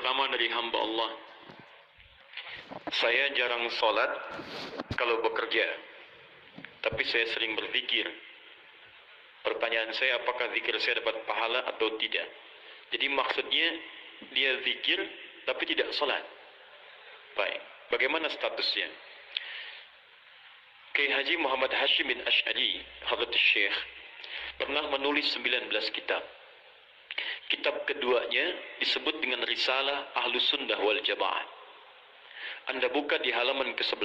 pertama dari hamba Allah. Saya jarang sholat kalau bekerja, tapi saya sering berzikir. Pertanyaan saya, apakah zikir saya dapat pahala atau tidak? Jadi maksudnya dia zikir tapi tidak sholat. Baik, bagaimana statusnya? Kiai Haji Muhammad Hashim bin Asy'ari, Hadratus Syekh, pernah menulis 19 kitab. Kitab keduanya disebut dengan Risalah Ahlus Sunnah wal Jamaah. Anda buka di halaman ke-11,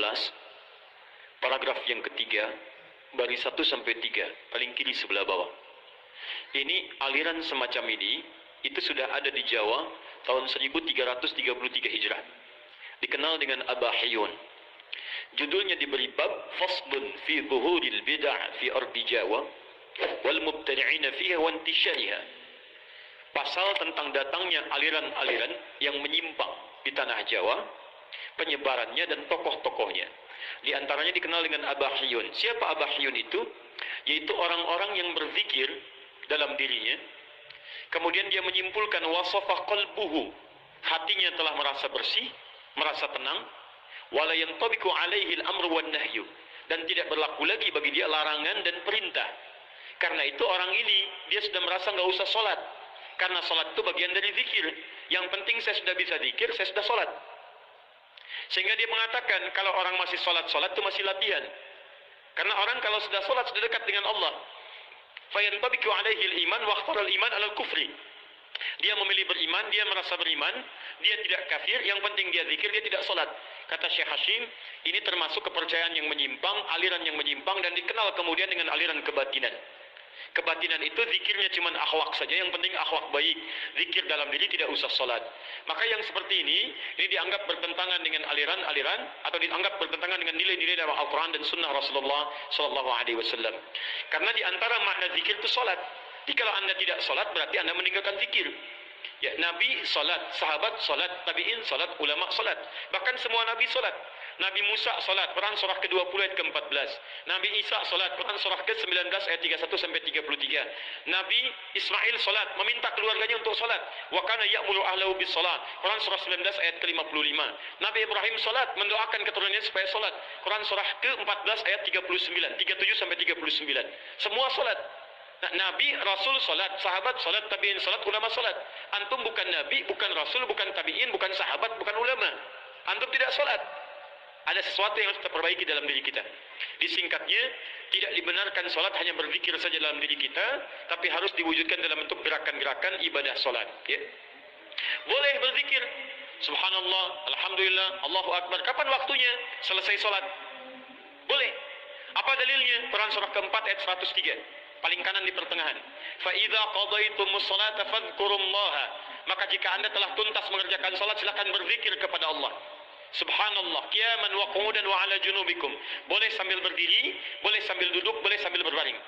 paragraf yang ketiga, baris 1 sampai 3, paling kiri sebelah bawah. Ini aliran semacam ini, itu sudah ada di Jawa tahun 1333 Hijrah. Dikenal dengan Abahiyun. Judulnya diberi bab Faslun fi Zuhuril Bid'ah fi Ardi Jawa wal Mubtadi'ina fiha wa Intishariha. Pasal tentang datangnya aliran-aliran yang menyimpang di tanah Jawa, penyebarannya dan tokoh-tokohnya. Di antaranya dikenal dengan Abahiyun. Siapa Abahiyun itu? Yaitu orang-orang yang berzikir dalam dirinya, kemudian dia menyimpulkan wasafa qalbuhu, hatinya telah merasa bersih, merasa tenang, wala yantabiqu alaihi al-amru wan nahyu, dan tidak berlaku lagi bagi dia larangan dan perintah. Karena itu orang ini dia sudah merasa nggak usah sholat, karena sholat itu bagian dari zikir. Yang penting saya sudah bisa zikir, saya sudah sholat. Sehingga dia mengatakan kalau orang masih sholat itu masih latihan. Karena orang kalau sudah sholat sudah dekat dengan Allah. Fayantabiqu alaihi al-iman wa ikhtara al-iman ala al-kufri. Dia memilih beriman, dia merasa beriman, dia tidak kafir, yang penting dia zikir, dia tidak sholat. Kata Syekh Hashim, ini termasuk kepercayaan yang menyimpang, aliran yang menyimpang, dan dikenal kemudian dengan aliran kebatinan. Kebatinan itu zikirnya cuma akhlak saja, yang penting akhlak baik, zikir dalam diri, tidak usah sholat. Maka yang seperti ini dianggap bertentangan dengan aliran-aliran, atau dianggap bertentangan dengan nilai-nilai dalam Al-Quran dan Sunnah Rasulullah SAW. Karena di antara makna zikir itu sholat. Jadi kalau anda tidak sholat berarti anda meninggalkan zikir. Ya, Nabi sholat, sahabat sholat, tabi'in sholat, ulama sholat. Bahkan semua Nabi sholat. Nabi Musa sholat, Quran surah ke-20 ayat ke-14. Nabi Isa sholat, Quran surah ke-19 ayat 31 sampai 33. Nabi Ismail sholat, meminta keluarganya untuk sholat. Wa kana ya'muru ahlahu bis sholat, Quran surah 19 ayat ke-55. Nabi Ibrahim sholat, mendoakan keturunannya supaya sholat. Quran surah ke-14 ayat 39, 37 sampai 39. Semua sholat. Nabi, Rasul salat, sahabat salat, tabi'in salat, ulama salat. Antum bukan Nabi, bukan Rasul, bukan tabi'in, bukan sahabat, bukan ulama. Antum tidak salat. Ada sesuatu yang harus kita perbaiki dalam diri kita. Disingkatnya, tidak dibenarkan salat hanya berzikir saja dalam diri kita, tapi harus diwujudkan dalam bentuk gerakan-gerakan ibadah salat. Ya. Boleh berzikir, subhanallah, alhamdulillah, Allahu akbar. Kapan waktunya? Selesai salat. Boleh. Apa dalilnya? Quran surah keempat ayat 103. Paling kanan di pertengahan. Fa idza qadaytumus salata fadhkurullaha. Maka jika anda telah tuntas mengerjakan salat, silakan berzikir kepada Allah. Subhanallah, qiyaman wa qu'udan wa ala junubikum. Boleh sambil berdiri, boleh sambil duduk, boleh sambil berbaring.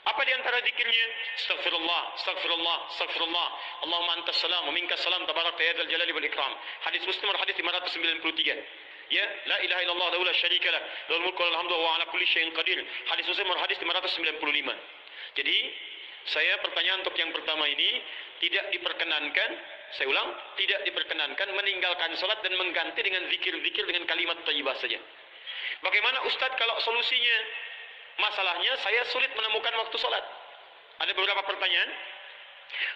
Apa di antara zikirnya? Astaghfirullah, astaghfirullah, astaghfirullah. Allahumma antas salam wa minkas salam tabarakta ya dzal jalali wal ikram. Hadis Muslim hadis 593. Ya, la ilaha illallah wa la syarika lah, lahul mulku wal hamdu wa ala kulli syai'in qadir. Hadis Muslim hadis 595. Jadi, saya pertanyaan untuk yang pertama ini tidak diperkenankan, saya ulang, tidak diperkenankan meninggalkan salat dan mengganti dengan zikir-zikir dengan kalimat thayyibah saja. Bagaimana Ustadz kalau solusinya? Masalahnya saya sulit menemukan waktu salat. Ada beberapa pertanyaan.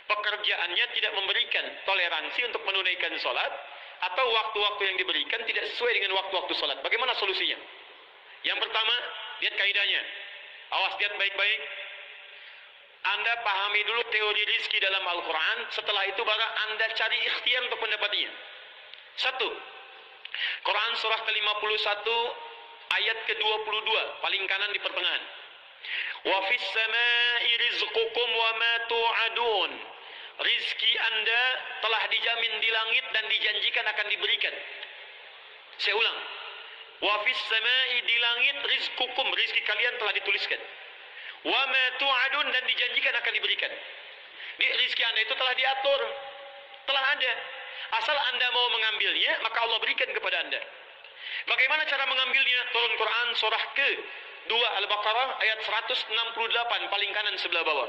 Pekerjaannya tidak memberikan toleransi untuk menunaikan salat, atau waktu-waktu yang diberikan tidak sesuai dengan waktu-waktu salat. Bagaimana solusinya? Yang pertama, lihat kaidahnya. Awas, lihat baik-baik. Anda pahami dulu teori rizki dalam Al-Quran. Setelah itu baru Anda cari ikhtiar untuk mendapatinya. 1. Quran surah ke-51 ayat ke-22, paling kanan di pertengahan. Wa fis samai rizqukum wa ma tu'adun. Rizki Anda telah dijamin di langit dan dijanjikan akan diberikan. Saya ulang. Wa fis samai, di langit, rizqukum, rizki kalian telah dituliskan. Wa ma tu'adun, dan dijanjikan akan diberikan. Rizki Anda itu telah diatur, telah ada. Asal Anda mau mengambilnya, maka Allah berikan kepada Anda. Bagaimana cara mengambilnya? Turun Quran surah ke-2 Al-Baqarah ayat 168, paling kanan sebelah bawah.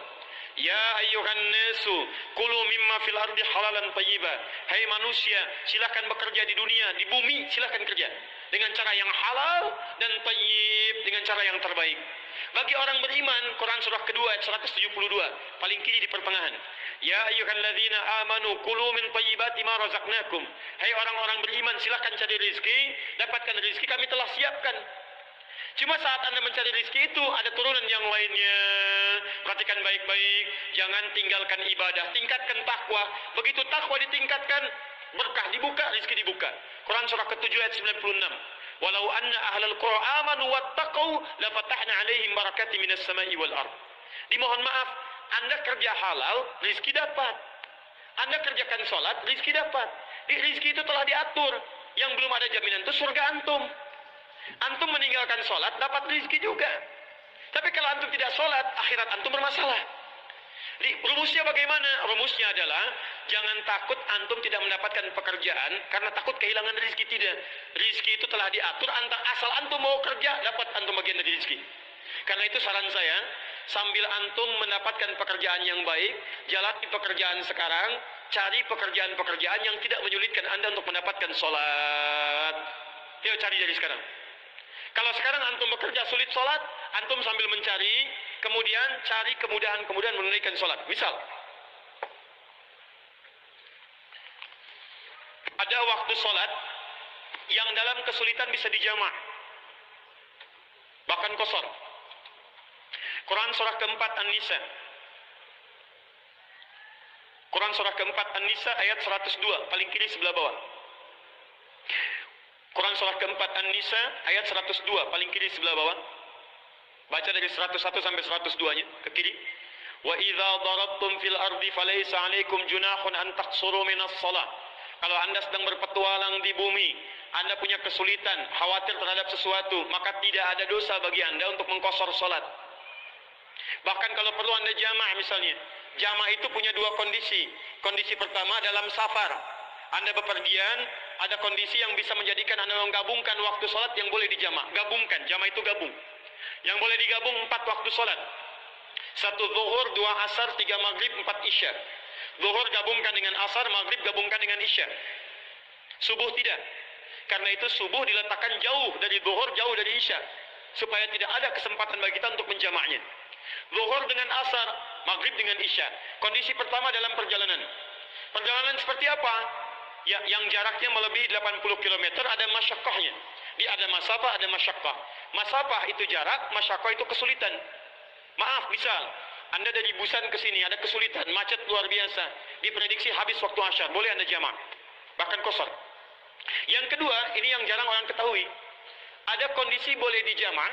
Ya ayyuhan nasu kulu mimma fil ardi halalan thayyiba. Hai manusia, silakan bekerja di dunia, di bumi silakan kerja dengan cara yang halal dan thayyib, dengan cara yang terbaik. Bagi orang beriman, Quran surah kedua ayat 172, paling kiri di pertengahan. Ya ayyuhalladzina amanu kulu min thayyibati ma razaqnakum. Hai orang-orang beriman, silakan cari rezeki, dapatkan rezeki kami telah siapkan. Cuma saat Anda mencari rezeki itu ada turunan yang lainnya. Perhatikan baik-baik, jangan tinggalkan ibadah, tingkatkan takwa. Begitu takwa ditingkatkan, berkah dibuka, rezeki dibuka. Quran surah ke-7 ayat 96. Walau anna ahlal qura amanu wattaqau la fatahna 'alaihim barakatin minas sama'i wal ard. Dimohon maaf, Anda kerja halal, rezeki dapat. Anda kerjakan salat, rezeki dapat. Di rezeki itu telah diatur. Yang belum ada jaminan itu surga antum. Antum meninggalkan sholat, dapat rezeki juga. Tapi kalau antum tidak sholat, akhirat antum bermasalah. Rumusnya bagaimana? Rumusnya adalah, jangan takut antum tidak mendapatkan pekerjaan, karena takut kehilangan rezeki, tidak. Rezeki itu telah diatur, asal antum mau kerja, dapat antum bagian dari rezeki. Karena itu saran saya, sambil antum mendapatkan pekerjaan yang baik, jalani pekerjaan sekarang, cari pekerjaan-pekerjaan yang tidak menyulitkan anda untuk mendapatkan sholat. Yuk cari dari sekarang. Kalau sekarang antum bekerja sulit sholat, antum sambil mencari, kemudian cari kemudahan-kemudahan menunaikan sholat. Misal, ada waktu sholat yang dalam kesulitan bisa dijamak, bahkan qasar. Quran surah keempat An-Nisa. Quran surah keempat An-Nisa ayat 102, paling kiri sebelah bawah. Quran surah keempat An-Nisa ayat 102, paling kiri sebelah bawah. Baca dari 101 sampai 102-nya ke kiri. Wa idza darabtum fil ardi falaysa 'alaikum junahun an taqsuru minas shalah. Kalau Anda sedang berpetualang di bumi, Anda punya kesulitan, khawatir terhadap sesuatu, maka tidak ada dosa bagi Anda untuk mengqasar salat. Bahkan kalau perlu Anda jamak misalnya. Jamak itu punya dua kondisi. Kondisi pertama dalam safar. Anda bepergian, ada kondisi yang bisa menjadikan Anda menggabungkan waktu sholat yang boleh dijamak. Gabungkan, jamak itu gabung. Yang boleh digabung 4 waktu sholat. 1 zuhur, 2 asar, 3 maghrib, 4 isya. Zuhur gabungkan dengan asar, maghrib gabungkan dengan isya. Subuh tidak. Karena itu subuh diletakkan jauh dari zuhur, jauh dari isya. Supaya tidak ada kesempatan bagi kita untuk menjamaknya. Zuhur dengan asar, maghrib dengan isya. Kondisi pertama dalam perjalanan. Perjalanan seperti apa? Ya, yang jaraknya melebihi 80 km ada masyaqqahnya. Ada masafah, ada masyaqqah. Masafah itu jarak, masyaqqah itu kesulitan. Maaf, misal Anda dari Busan ke sini ada kesulitan, macet luar biasa. Diprediksi habis waktu asyar, boleh Anda jamak. Bahkan qasar. Yang kedua, ini yang jarang orang ketahui. Ada kondisi boleh dijamak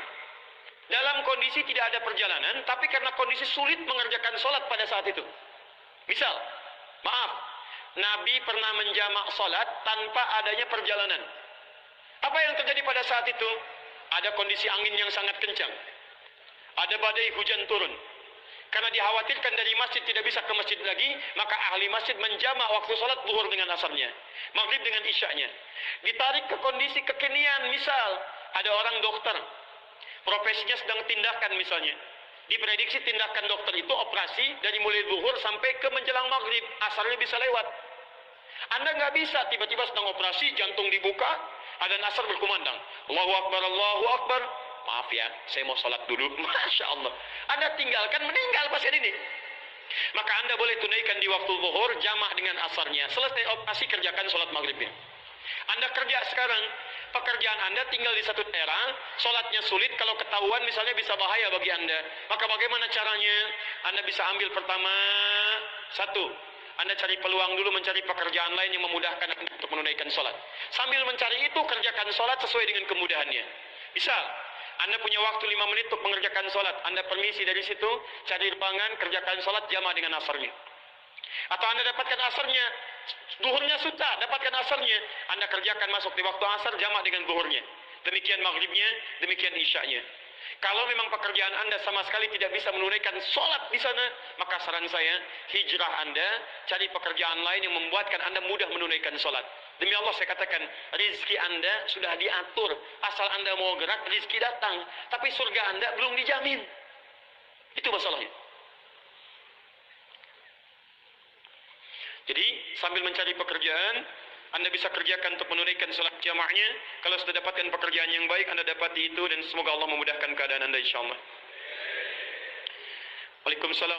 dalam kondisi tidak ada perjalanan, tapi karena kondisi sulit mengerjakan sholat pada saat itu. Misal, maaf, Nabi pernah menjamak sholat tanpa adanya perjalanan. Apa yang terjadi pada saat itu? Ada kondisi angin yang sangat kencang. Ada badai hujan turun. Karena dikhawatirkan dari masjid tidak bisa ke masjid lagi, maka ahli masjid menjamak waktu sholat zuhur dengan asarnya, maghrib dengan isyanya. Ditarik ke kondisi kekinian, misal ada orang dokter, profesinya sedang tindakan misalnya. Diprediksi tindakan dokter itu operasi dari mulai zuhur sampai ke menjelang maghrib, asarnya bisa lewat. Anda nggak bisa tiba-tiba sedang operasi, jantung dibuka, ada asar berkumandang. Allahu Akbar, Allahu Akbar. Maaf ya, saya mau sholat dulu. Masya Allah. Anda tinggalkan, meninggal pasien ini. Maka Anda boleh tunaikan di waktu zuhur, jamak dengan asarnya. Selesai operasi, kerjakan sholat maghribnya. Anda kerja sekarang, pekerjaan Anda tinggal di satu daerah, sholatnya sulit, kalau ketahuan misalnya bisa bahaya bagi Anda. Maka bagaimana caranya? Anda bisa ambil pertama, satu, Anda cari peluang dulu mencari pekerjaan lain yang memudahkan Anda untuk menunaikan sholat. Sambil mencari itu, kerjakan sholat sesuai dengan kemudahannya. Misal, Anda punya waktu 5 menit untuk mengerjakan sholat. Anda permisi dari situ, cari ruangan, kerjakan sholat, jamaah dengan asarnya. Atau Anda dapatkan asarnya, zuhurnya sudah, dapatkan asarnya. Anda kerjakan masuk di waktu asar, jamaah dengan zuhurnya. Demikian maghribnya, demikian isyanya. Kalau memang pekerjaan Anda sama sekali tidak bisa menunaikan sholat di sana, maka saran saya, hijrah Anda, cari pekerjaan lain yang membuatkan Anda mudah menunaikan sholat. Demi Allah saya katakan, rizki Anda sudah diatur. Asal Anda mau gerak, rizki datang. Tapi surga Anda belum dijamin. Itu masalahnya. Jadi sambil mencari pekerjaan, Anda bisa kerjakan untuk menunaikan salat jamaahnya. Kalau sudah dapatkan pekerjaan yang baik, Anda dapati itu, dan semoga Allah memudahkan keadaan Anda insyaAllah. Waalaikumsalam.